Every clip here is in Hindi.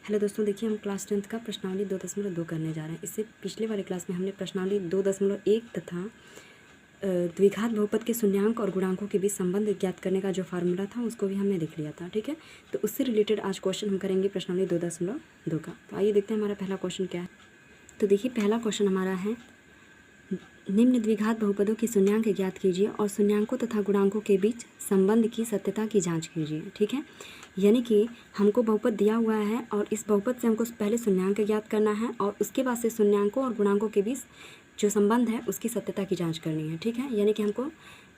हेलो दोस्तों, देखिए हम क्लास 10th का प्रश्नावली 2.2 करने जा रहे हैं। इससे पिछले वाले क्लास में हमने प्रश्नावली 2.1 तथा द्विघात बहुपद के शून्यांक और गुणांकों के बीच संबंध ज्ञात करने का जो फार्मूला था उसको भी हमने देख लिया था। ठीक है, तो उससे रिलेटेड आज क्वेश्चन हम करेंगे प्रश्नावली 2.2 का। तो आइए देखते हैं हमारा पहला क्वेश्चन क्या है। तो देखिए पहला क्वेश्चन हमारा है, निम्न द्विघात बहुपदों के शून्यांक ज्ञात कीजिए और शून्यांकों तथा गुणांकों के बीच संबंध की सत्यता की जांच कीजिए। ठीक है, यानी कि हमको बहुपद दिया हुआ है और इस बहुपद से हमको पहले शून्यांक ज्ञात करना है और उसके बाद से शून्यांकों और गुणांकों के बीच जो संबंध है उसकी सत्यता की जांच करनी है। ठीक है, यानी कि हमको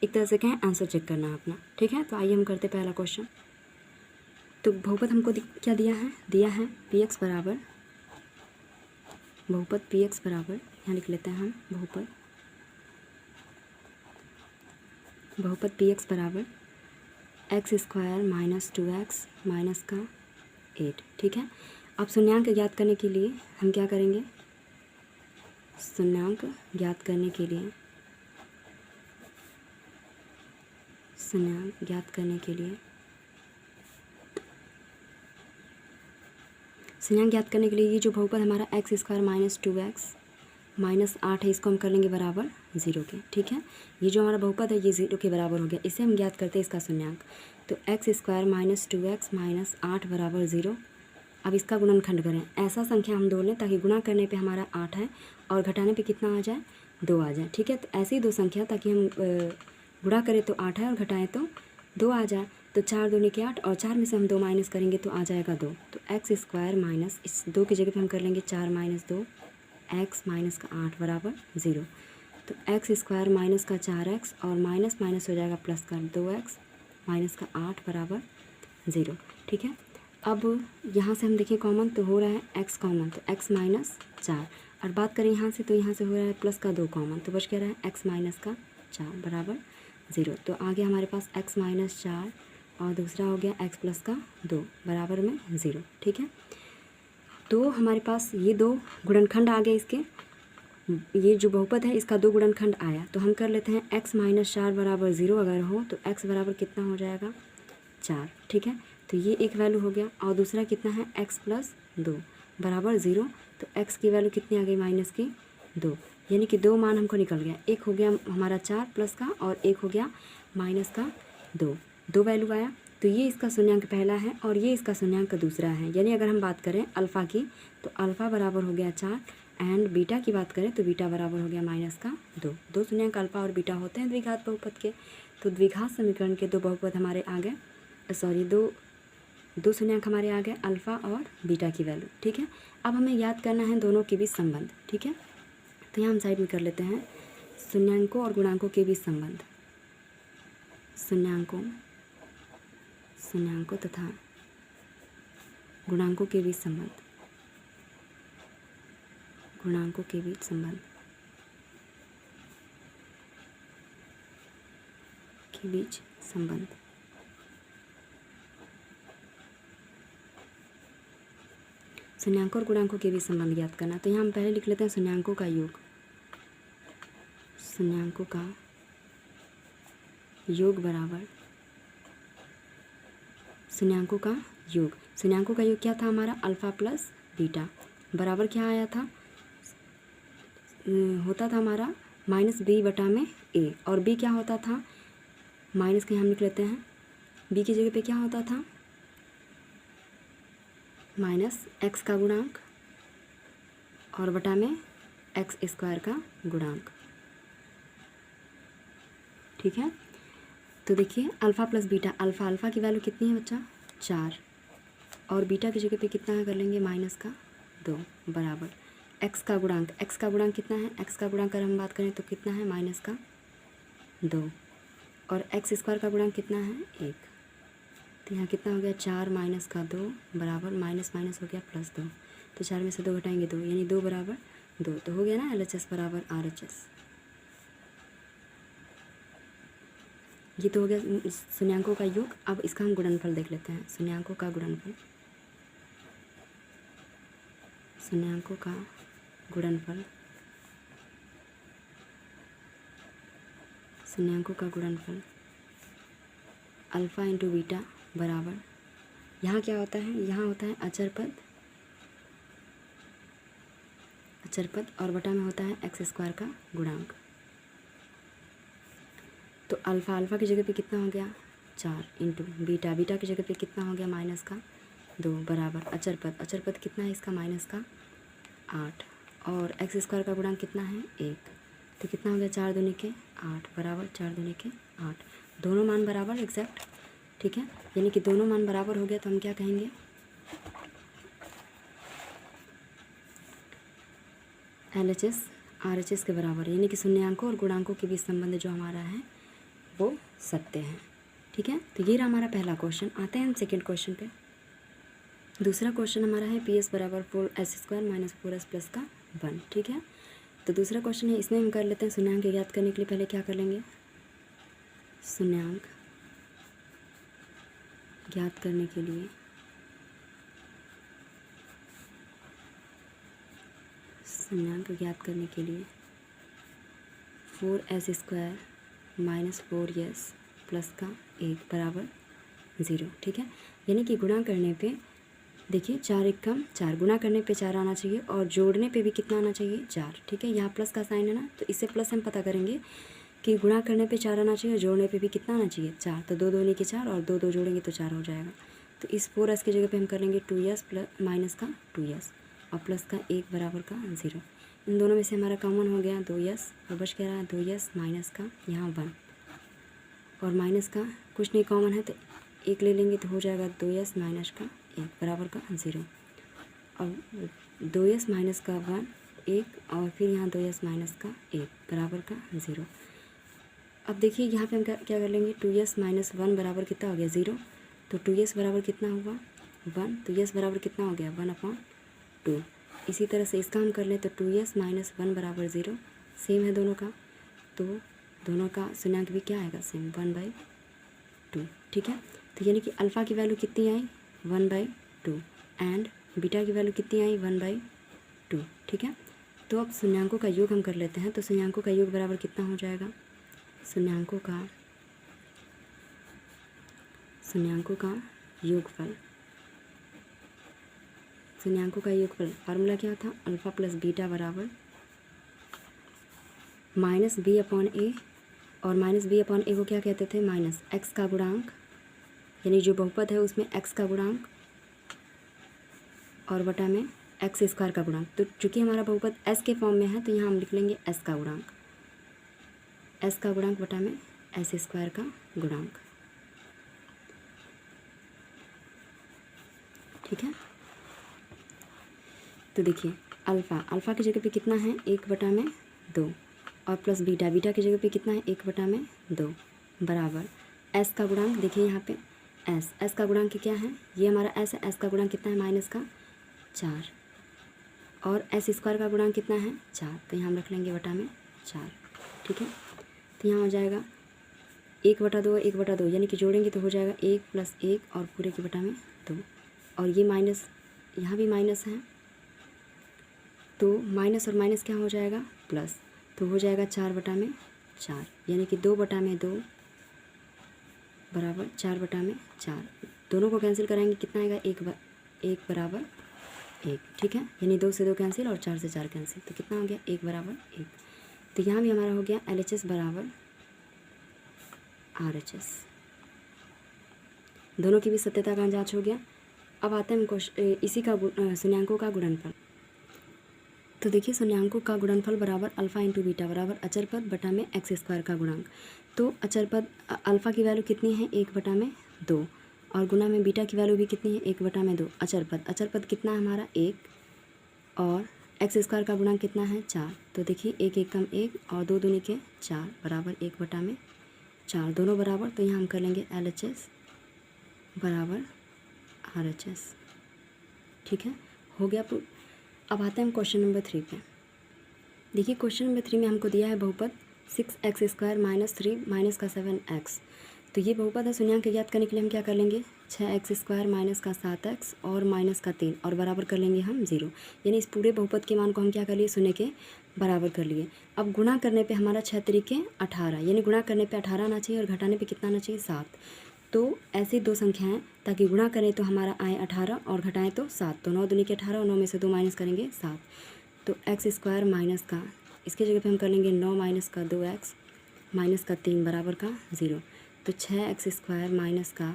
एक तरह से कहें आंसर चेक करना है अपना। ठीक है, तो आइए हम करते पहला क्वेश्चन। तो बहुपद हमको क्या दिया है पी एक्स बराबर, बहुपद पी एक्स बराबर, यहाँ लिख लेते हैं हम बहुपद पी एक्स बराबर x square minus 2x minus का 8। ठीक है, अब शून्यांक ज्ञात करने के लिए हम क्या करेंगे, शून्यांक ज्ञात करने के लिए ये जो बहुपद हमारा x square minus 2x minus 8 है, इसको हम कर लेंगे बराबर 0 के। ठीक है, ये जो हमारा बहुपद है ये 0 के बराबर हो गया, इसे हम ज्ञात करते हैं इसका शून्यांक। तो x square minus 2x minus 8 बराबर 0। अब इसका गुणनखंड करें, ऐसा संख्या हम दो लें ताकि गुणा करने पे हमारा 8 है और घटाने पे कितना आ जाए, 2 आ जाए। ठीक है, तो ऐसी दो संख्या ताकि हम गुणा करें तो 8 है और घटाएं तो 2 आ जाए। तो 4 दूनी के 8 और 4 में से हम 2 माइनस करेंगे तो आ जाएगा 2। तो एक्स स्क्वायर माइनस इस 2 की जगह पे हम कर लेंगे 4 माइनस 2 एक्स माइनस का 8 बराबर 0। तो एक्स स्क्वायर माइनस का 4x और माइनस माइनस हो जाएगा प्लस का 2x माइनस का 8 बराबर 0। ठीक है, अब यहाँ से हम देखें कॉमन तो हो रहा है x कॉमन, तो x माइनस 4, और बात करें यहाँ से तो यहाँ से हो रहा है प्लस का 2 कॉमन, तो बच क्या रहा है x माइनस का 4 बराबर 0। तो आगे हमारे पास x माइनस 4 और दूसरा हो गया x प्लस का 2 बराबर में 0। ठीक है, तो हमारे पास ये दो गुणनखंड आ गए इसके, ये जो बहुपद है इसका 2 गुणनखंड आया। तो हम कर लेते हैं x माइनस 4 बराबर 0 अगर हो तो x बराबर कितना हो जाएगा 4। ठीक है, तो ये एक वैल्यू हो गया और दूसरा कितना है x प्लस 2 बराबर 0। तो x की वैल्यू कितनी आ गई माइनस की 2, यानी कि 2 मान हमको निकल गया, एक हो गया हमारा 4 प्लस का और एक हो गया माइनस का 2 वैल्यू आया। तो ये इसका शून्यांक पहला है और ये इसका शून्यांक दूसरा है। यानी अगर हम बात करें अल्फ़ा की तो अल्फ़ा बराबर हो गया 4 एंड बीटा की बात करें तो बीटा बराबर हो गया माइनस का 2। शून्यांक अल्फ़ा और बीटा होते हैं द्विघात बहुपद के। तो द्विघात समीकरण के 2 बहुपद हमारे आ गए, दो शून्यांक हमारे आ गए अल्फ़ा और बीटा की वैल्यू। ठीक है, अब हमें याद करना है दोनों के बीच संबंध। ठीक है, तो यहाँ हम साइड में कर लेते हैं शून्यांकों और गुणांकों के बीच संबंध, शून्यांकों तथा गुणांकों के बीच संबंध, शून्यांकों और गुणांकों के बीच संबंध ज्ञात करना। तो यहाँ हम पहले लिख लेते हैं शून्यांकों का योग, बराबर शून्यांकों का योग क्या था हमारा अल्फ़ा प्लस बीटा बराबर क्या आया था, होता था हमारा माइनस बी बटा में ए, और बी क्या होता था माइनस के हम लिख लेते हैं, बी की जगह पे क्या होता था माइनस एक्स का गुणांक और बटा में एक्स स्क्वायर का गुणांक। ठीक है, तो देखिए अल्फ़ा प्लस बीटा, अल्फ़ा की वैल्यू कितनी है बच्चा 4 और बीटा की जगह पे कितना है कर लेंगे माइनस का 2 बराबर एक्स का गुणांक कितना है, एक्स का गुणांक अगर हम बात करें तो कितना है माइनस का 2 और एक्स स्क्वायर का गुणांक कितना है 1। तो यहाँ कितना हो गया 4 माइनस का 2 बराबर माइनस माइनस हो गया प्लस 2। तो 4 में से 2 घटाएंगे 2, यानी 2 बराबर 2। तो हो गया ना LHS बराबर RHS। ये तो हो गया शून्यांकों का योग। अब इसका हम गुणनफल देख लेते हैं, शून्यांकों का गुणनफल, अल्फ़ा इंटू बीटा बराबर, यहाँ क्या होता है, यहाँ होता है अचर पद अचर पद, और बटा में होता है एक्स स्क्वायर का गुणांक। तो अल्फ़ा अल्फ़ा की जगह पे कितना हो गया 4 इंटू बीटा बीटा की जगह पे कितना हो गया माइनस का 2 बराबर अचर पद कितना है इसका माइनस का 8, और एक्स स्क्वायर का गुणांक कितना है 1, तो कितना हो गया 4 दूनी के 8 बराबर 4 दूनी के 8, दोनों मान बराबर एग्जैक्ट। ठीक है, यानी कि दोनों मान बराबर हो गया तो हम क्या कहेंगे LHS RHS के बराबर, यानी कि शून्यांकों और गुणांकों के बीच संबंध जो हमारा है वो सत्य है। ठीक है, तो ये रहा हमारा पहला क्वेश्चन। आते हैं हम सेकंड क्वेश्चन पे। दूसरा क्वेश्चन हमारा है PS बराबर 4s² माइनस 4s प्लस का 1। ठीक है, तो दूसरा क्वेश्चन है, इसमें हम कर लेते हैं शून्यांक ज्ञात करने के लिए पहले क्या कर लेंगे, शून्यांक ज्ञात करने के लिए four S square minus 4s plus का 1 बराबर 0। ठीक है, यानी कि गुणा करने पे देखिए 4 एक कम 4, गुणा करने पे 4 आना चाहिए और जोड़ने पे भी कितना आना चाहिए 4। ठीक है, यहाँ प्लस का साइन है ना, तो इससे प्लस हम पता करेंगे कि गुणा करने पे 4 आना चाहिए और जोड़ने पे भी कितना आना चाहिए 4, तो 2 दूनी के 4 और 2 2 जोड़ेंगे तो 4 हो जाएगा। तो इस 4s की जगह पे हम कर लेंगे 2s प्लस माइनस का 2s और प्लस का 1 बराबर का 0। इन दोनों में से हमारा कॉमन हो गया 2s और बच क्या रहा 2s माइनस का यहाँ 1, और माइनस का कुछ नहीं कॉमन है तो 1 ले लेंगे तो हो जाएगा 2s माइनस का 1 बराबर का 0, और 2s माइनस का 1 और फिर यहाँ 2s माइनस का 1 बराबर का 0। अब देखिए यहाँ पे हम क्या कर लेंगे 2s माइनस 1 बराबर कितना हो गया 0, तो 2s बराबर कितना हुआ 1, तो s बराबर कितना हो गया 1/2। इसी तरह से इसका हम कर लें तो 2s माइनस 1 बराबर 0, सेम है दोनों का, तो दोनों का शून्यांक भी क्या आएगा सेम 1/2। ठीक है, तो यानी कि अल्फ़ा की वैल्यू कितनी आई 1/2 एंड बीटा की वैल्यू कितनी आई 1/2। ठीक है, तो अब शून्यांकों का योग हम कर लेते हैं, तो शून्यांकों का योग बराबर कितना हो जाएगा, शून्यांकों का योगफल फार्मूला क्या था अल्फ़ा प्लस बीटा बराबर माइनस b/a, और माइनस b/a को क्या कहते थे माइनस x का गुणांक, यानी जो बहुपद है उसमें x का गुणांक और बटा में एक्स स्क्वायर का गुणांक। तो चूँकि हमारा बहुपद s के फॉर्म में है तो यहाँ हम लिख लेंगे s का गुणांक बटा में s स्क्वायर का गुणांक। ठीक है, तो देखिए अल्फ़ा की जगह पे कितना है 1/2 और प्लस बीटा की जगह पे कितना है 1/2 बराबर s का गुणांक। देखिए यहाँ पे s का गुणांक क्या है, ये हमारा s है, s का गुणांक कितना है माइनस का 4 और s स्क्वायर का गुणांक कितना है 4, तो यहाँ हम रख लेंगे बटा में 4। ठीक है, तो यहाँ हो जाएगा 1/2 यानी कि जोड़ेंगे तो हो जाएगा 1 + 1 और पूरे के बटा में 2, और ये माइनस यहाँ भी माइनस है तो माइनस और माइनस क्या हो जाएगा प्लस, तो हो जाएगा 4/4, यानी कि 2/2 बराबर 4/4। दोनों को कैंसिल कराएंगे कितना आएगा 1 बराबर 1। ठीक है, यानी 2 से 2 कैंसिल और 4 से 4 कैंसिल, तो कितना हो गया 1 बराबर 1। तो यहाँ भी हमारा हो गया LHS बराबर RHS, दोनों की भी सत्यता का जांच हो गया। अब आते हैं हम इसी का शून्यांकों का गुणनफल। तो देखिए शून्यांकों का गुणनफल बराबर अल्फ़ा इंटू बीटा बराबर अचर पद बटा में एक्स स्क्वायर का गुणांक। तो अचर पद अल्फ़ा की वैल्यू कितनी है 1/2 और गुना में बीटा की वैल्यू भी कितनी है 1/2। अचर पद कितना है हमारा 1 और एक्स स्क्वायर का गुणांक कितना है 4। तो देखिए 1 1 कम 1 और 2 दूनी के 4 बराबर 1/4, दोनों बराबर। तो यहाँ हम कर लेंगे LHS बराबर RHS। ठीक है, हो गया प्रूफ। अब आते हैं हम क्वेश्चन नंबर 3 पे। देखिए क्वेश्चन नंबर 3 में हमको दिया है बहुपद 6x² - 3 माइनस का 7x। तो ये बहुपद है, शून्यांक ज्ञात करने के लिए हम क्या कर लेंगे 6x² माइनस का 7x और माइनस का 3 और बराबर कर लेंगे हम 0, यानी इस पूरे बहुपद के मान को हम क्या कर लिए शून्य के बराबर कर लिए। अब गुणा करने पे हमारा 6 तरीके 18, यानी गुणा करने पे 18 आना चाहिए और घटाने पे कितना आना चाहिए 7। तो ऐसी दो संख्याएं ताकि गुणा करें तो हमारा आए 18 और घटाएं तो 7, तो 9 दूनी के 18 और 9 में से 2 माइनस करेंगे 7। तो तो एक्स स्क्वायर माइनस का, इसके जगह पे हम कर लेंगे 9 माइनस का 2x माइनस का 3 बराबर का 0। तो 6x स्क्वायर माइनस का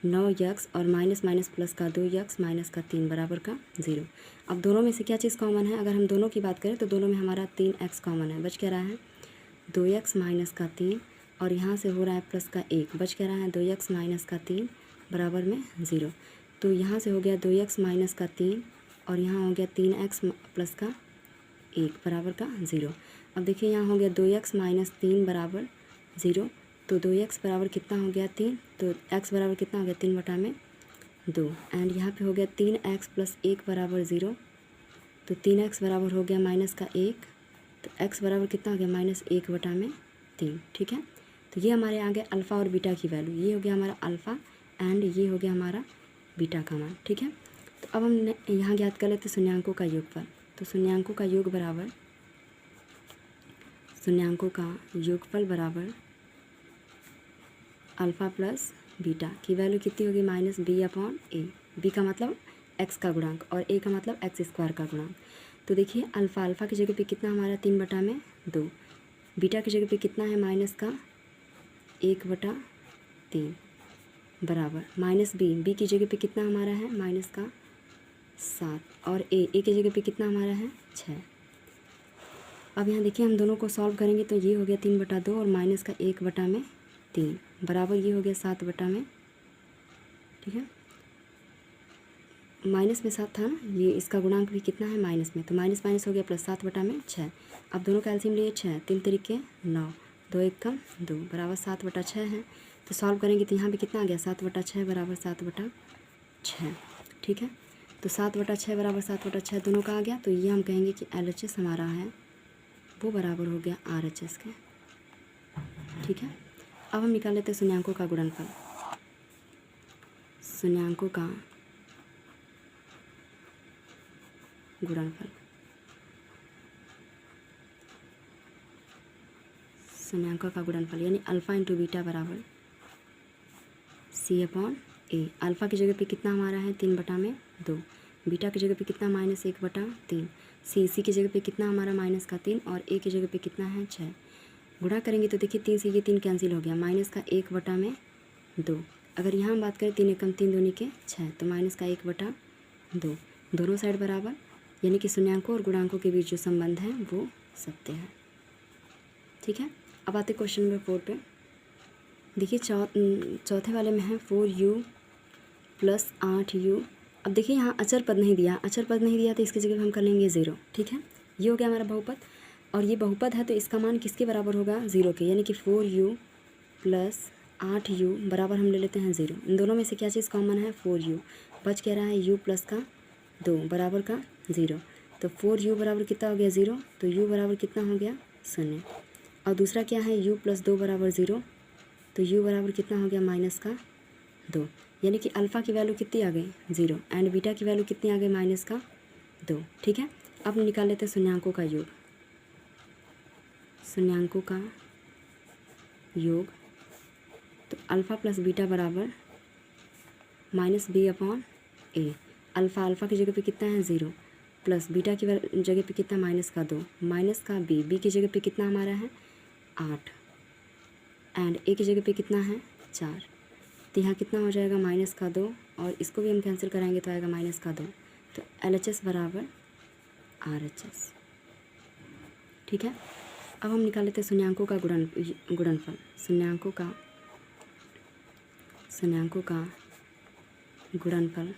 9x और माइनस माइनस प्लस का 2x माइनस का 3 बराबर का 0। अब दोनों में से क्या चीज़ कॉमन है? अगर हम दोनों की बात करें तो दोनों में हमारा 3x कॉमन है। बच क्या रहा है? 2x माइनस का 3 और यहाँ से हो रहा है प्लस का 1। बच क्या रहा है? 2x माइनस का 3 बराबर में 0। तो यहाँ से हो गया 2x माइनस का 3 और यहाँ हो गया 3x प्लस का 1 बराबर का 0। अब देखिए यहाँ हो गया 2x माइनस 3 बराबर 0। तो 2x बराबर कितना हो गया? 3। तो x बराबर कितना हो गया? 3 बटा में 2। एंड यहाँ पे हो गया 3x प्लस 1 बराबर 0। तो 3x बराबर हो गया माइनस का 1। तो x बराबर कितना हो गया? माइनस 1 बटा में 3। ठीक है, तो ये हमारे आ गया अल्फ़ा और बीटा की वैल्यू। ये हो गया हमारा अल्फ़ा एंड ये हो गया हमारा बीटा का मान। ठीक है, तो अब हम यहाँ ज्ञात कर लेते शून्यांकों का योगफल। तो शून्यांकों का योग बराबर, शून्यांकों का योगफल बराबर अल्फ़ा प्लस बीटा की वैल्यू कितनी होगी? Minus b/a। b का मतलब x का गुणांक और a का मतलब x स्क्वायर का गुणांक। तो देखिए अल्फ़ा की जगह पे कितना हमारा 3 बटा में 2, बीटा की जगह पे कितना है? माइनस का 1 बटा 3 बराबर माइनस b की जगह पे कितना हमारा है? माइनस का 7 और a की जगह पे कितना हमारा है? 6। अब यहाँ देखिए हम दोनों को सॉल्व करेंगे तो ये हो गया 3 बटा 2 और माइनस का 1 बटा में 3 बराबर ये हो गया 7 बटा में, ठीक है, माइनस में 7 था ना, ये इसका गुणांक भी कितना है? माइनस में। तो माइनस माइनस हो गया प्लस 7 बटा में 6। अब दोनों का एलसीएम लिए 6, 3 तरीके 9, 2 1 का 2 बराबर 7 बटा 6 है। तो सॉल्व करेंगे तो यहाँ भी कितना आ गया? 7 बटा 6 बराबर 7 बटा 6। ठीक है, तो 7 बटा 6 बराबर 7 बटा 6 दोनों का आ गया। तो ये हम कहेंगे कि LHS हमारा है वो बराबर हो गया RHS के। ठीक है, अब हम निकाल लेते हैं शून्यांकों का गुणनफल। शून्यांकों का गुणनफल, शून्यांकों का गुणनफल यानी अल्फ़ा इंटू बीटा बराबर C/A। अल्फ़ा की जगह पे कितना हमारा है? 3 बटा में 2, बीटा की जगह पे कितना? माइनस 1 बटा 3, सी की जगह पे कितना हमारा? माइनस का 3 और a की जगह पे कितना है? 6। गुणा करेंगे तो देखिए 3 से ये 3 कैंसिल हो गया, माइनस का 1 बटा में 2। अगर यहाँ हम बात करें 3 एकम 3 दूनी के 6, तो माइनस का 1 बटा 2, दोनों साइड बराबर, यानी कि शून्यांकों और गुणांकों के बीच जो संबंध है वो सत्य है। ठीक है, अब आते क्वेश्चन नंबर 4 पे। देखिए चौथे वाले में है 4u प्लस 8u। अब देखिए यहाँ अचर पद नहीं दिया, अचर पद नहीं दिया तो इसकी जगह हम कर लेंगे 0। ठीक है, ये हो गया हमारा बहुपद और ये बहुपद है तो इसका मान किसके बराबर होगा? 0 के, यानी कि 4u प्लस 8u बराबर हम ले लेते हैं 0। इन दोनों में से क्या चीज़ कॉमन है? 4u। बच कह रहा है u प्लस का 2 बराबर का 0। तो 4u बराबर कितना हो गया? 0। तो u बराबर कितना हो गया? 0। और दूसरा क्या है? u प्लस 2 बराबर 0। तो u बराबर कितना हो गया? माइनस का 2, यानी कि अल्फ़ा की वैल्यू कितनी आ गई? 0 एंड बीटा की वैल्यू कितनी आ गई? माइनस का 2। ठीक है, अब निकाल लेते हैं शून्यांकों का योग। शून्यांकों का योग, तो अल्फ़ा प्लस बीटा बराबर माइनस b/a। अल्फ़ा की जगह पे कितना है? 0 प्लस बीटा की जगह पे कितना? माइनस का 2, माइनस का b की जगह पे कितना हमारा है? 8 एंड a की जगह पे कितना है? 4। तो यहाँ कितना हो जाएगा? माइनस का 2 और इसको भी हम कैंसिल कराएंगे तो आएगा माइनस का 2। तो LHS बराबर RHS। ठीक है, अब हम निकाल लेते हैं शून्यांकों का गुणनफल। शून्यांकों का गुणनफल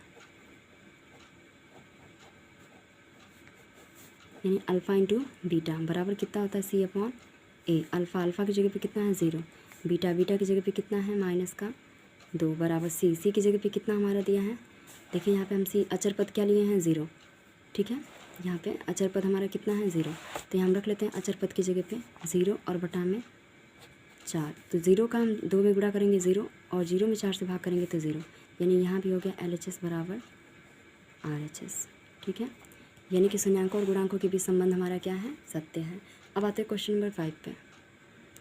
यानी अल्फ़ा इंटू बीटा बराबर कितना होता है? C/A। अल्फ़ा की जगह पे कितना है? 0, बीटा की जगह पे कितना है? माइनस का 2 बराबर सी की जगह पे कितना हमारा दिया है? देखिए यहाँ पे हम सी अचर पद क्या लिए हैं? 0। ठीक है, यहाँ पे अचर पद हमारा कितना है? 0। तो यहाँ हम रख लेते हैं अचर पद की जगह पे 0 और बटा में 4। तो 0 का हम 2 में गुणा करेंगे 0 और 0 में 4 से भाग करेंगे तो 0, यानी यहाँ भी हो गया LHS बराबर RHS। ठीक है, यानी कि शून्यांकों और गुणांकों के बीच संबंध हमारा क्या है? सत्य है। अब आते हैं क्वेश्चन नंबर 5 पे।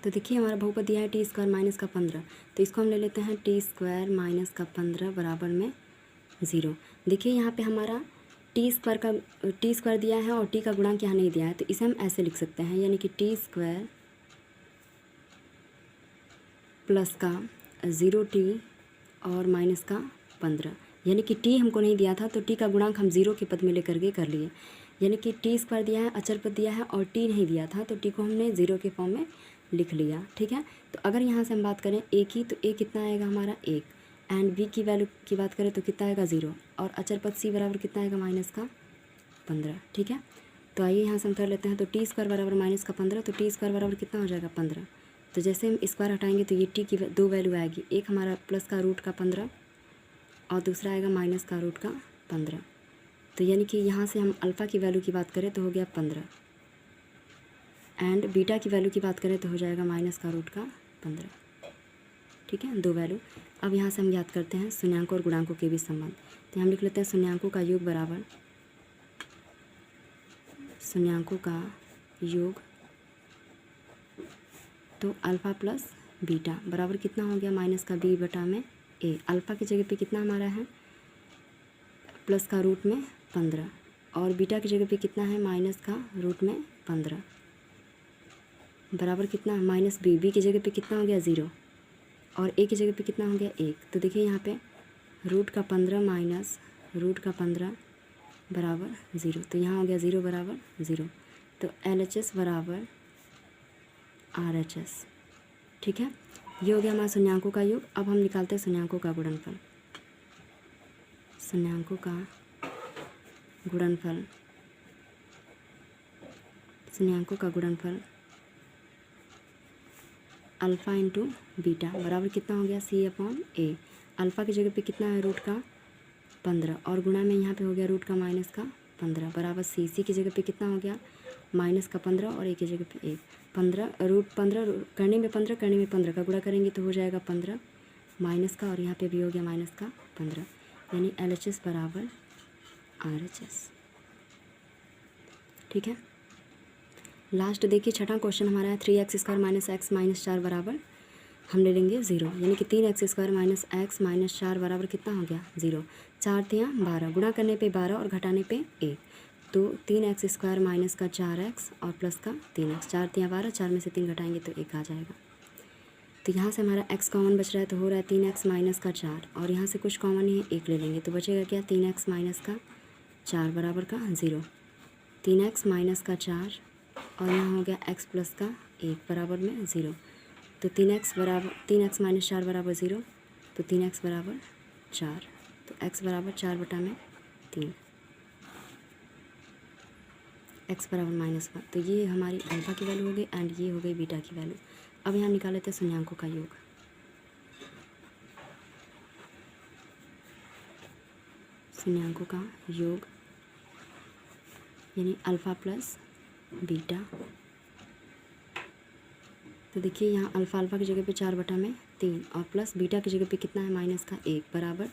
तो देखिए हमारा बहुपद दिया है t² माइनस का 15, तो इसको हम ले लेते हैं t² माइनस का 15 बराबर में 0। देखिए यहाँ पे हमारा टी स्क्वायर दिया है और टी का गुणांक यहाँ नहीं दिया है, तो इसे हम ऐसे लिख सकते हैं, यानी कि टी स्क्वायर प्लस का 0t और माइनस का 15, यानी कि टी हमको नहीं दिया था तो टी का गुणांक हम 0 के पद में लेकर के कर लिए, यानी कि टी स्क्वायर दिया है, अचर पद दिया है और टी नहीं दिया था तो टी को हमने 0 के फॉर्म में लिख लिया। ठीक है, तो अगर यहाँ से हम बात करें ए की, तो ए कितना आएगा हमारा 1, एंड बी की वैल्यू की बात करें तो कितना आएगा 0, और अचर पद सी बराबर कितना आएगा माइनस का 15। ठीक है, तो आइए यहाँ से हम कर लेते हैं, तो टी स्क्वायर बराबर माइनस का 15, तो टी स्क्वायर बराबर कितना हो जाएगा 15। तो जैसे हम स्क्वायर हटाएंगे तो ये टी की दो वैल्यू आएगी, एक हमारा प्लस का रूट का 15 और दूसरा आएगा माइनस का रूट का 15। तो यानी कि यहाँ से हम अल्फ़ा की वैल्यू की बात करें तो हो गया 15, एंड बीटा की वैल्यू की बात करें तो हो जाएगा माइनस का रूट का 15। ठीक है, दो वैल्यू। अब यहाँ से हम याद करते हैं शून्यांकों और गुणांकों के बीच संबंध। तो हम लिख लेते हैं शून्यांकों का योग बराबर शून्यांकों का योग, तो अल्फ़ा प्लस बीटा बराबर कितना हो गया माइनस का बी बटा में ए। अल्फ़ा की जगह पे कितना हमारा है प्लस का रूट में 15, और बीटा की जगह पे कितना है माइनस का रूट में 15 बराबर कितना माइनस बी। बी की जगह पे कितना हो गया 0 और ए की जगह पे कितना हो गया 1। तो देखिए यहाँ पे रूट का 15 माइनस रूट का 15 बराबर 0, तो यहाँ हो गया 0 बराबर 0। तो LHS बराबर RHS। ठीक है, ये हो गया हमारा शून्यांकों का योग। अब हम निकालते हैं शून्यांकों का गुणनफल। शून्यांकों का गुणनफल, शून्यांकों का गुणनफल अल्फ़ा इंटू बीटा बराबर कितना हो गया C/A। अल्फ़ा की जगह पे कितना है रूट का 15 और गुणा में यहाँ पे हो गया रूट का माइनस का 15 बराबर सी की जगह पे कितना हो गया माइनस का 15 और ए की जगह पे 1। 15 रूट 15 करने में 15 करने में 15 का गुणा करेंगे तो हो जाएगा 15 माइनस का, और यहाँ पे भी हो गया माइनस का 15, यानी LHS बराबर RHS। ठीक है, लास्ट देखिए छठा क्वेश्चन हमारा है 3x² माइनस x माइनस 4 बराबर हम ले लेंगे 0, यानी कि 3x² माइनस x माइनस 4 बराबर कितना हो गया 0। 4 तियाँ 12, गुणा करने पे 12 और घटाने पे 1, तो 3x² माइनस का 4x और प्लस का 3x। 4 तियाँ 12, 4 में से 3 घटाएंगे तो 1 आ जाएगा। तो यहाँ से हमारा x कॉमन बच रहा है तो हो रहा है 3x माइनस का 4, और यहाँ से कुछ कॉमन ही 1 ले लेंगे तो बचेगा क्या 3x माइनस का 4 बराबर का 0। 3x माइनस का 4 और यहाँ हो गया x प्लस का 1 बराबर में 0, तो 3x माइनस 4 बराबर 0, तो 3x बराबर 4, तो x बराबर 4 बटा में 3, x बराबर -1। तो ये हमारी अल्फ़ा की वैल्यू हो गई एंड ये हो गई बीटा की वैल्यू। अब यहाँ निकाल लेते हैं शून्यांकों का योग। शून्यांकों का योग यानी अल्फ़ा प्लस बीटा। तो देखिए यहाँ अल्फ़ा की जगह पे 4 बटा में 3 और प्लस बीटा की जगह पे कितना है माइनस का 1 बराबर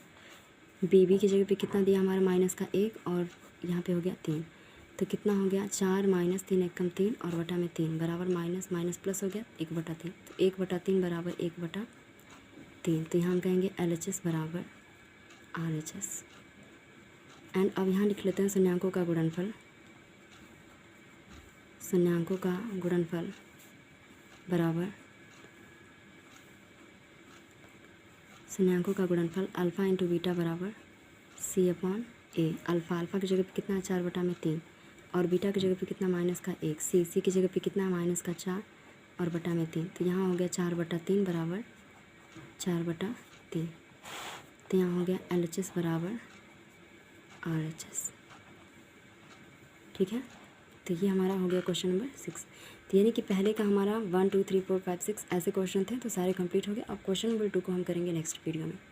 बी की जगह पे कितना दिया हमारा माइनस का 1 और यहाँ पे हो गया 3, तो कितना हो गया 4 माइनस 3 1 कम 3 और बटा में 3 बराबर माइनस माइनस प्लस हो गया 1/3, तो 1/3 बराबर 1/3। तो यहाँ हम कहेंगे LHS बराबर RHS। एंड अब यहाँ लिख लेते हैं शून्यांकों का गुणनफल। शून्यांकों का गुणनफल बराबर शून्यांकों का गुणनफल अल्फ़ा इंटू बीटा बराबर C/A। अल्फ़ा की जगह पे कितना है 4 बटा में 3 और बीटा की जगह पे कितना माइनस का 1, सी की जगह पे कितना माइनस का 4 और बटा में 3, तो यहाँ हो गया 4/3 बराबर 4/3। तो यहाँ हो गया LHS बराबर RHS। ठीक है, तो ये हमारा हो गया क्वेश्चन नंबर 6। तो यानी कि पहले का हमारा 1 2 3 4 5 6 ऐसे क्वेश्चन थे तो सारे कंप्लीट हो गए। अब क्वेश्चन नंबर 2 को हम करेंगे नेक्स्ट वीडियो में।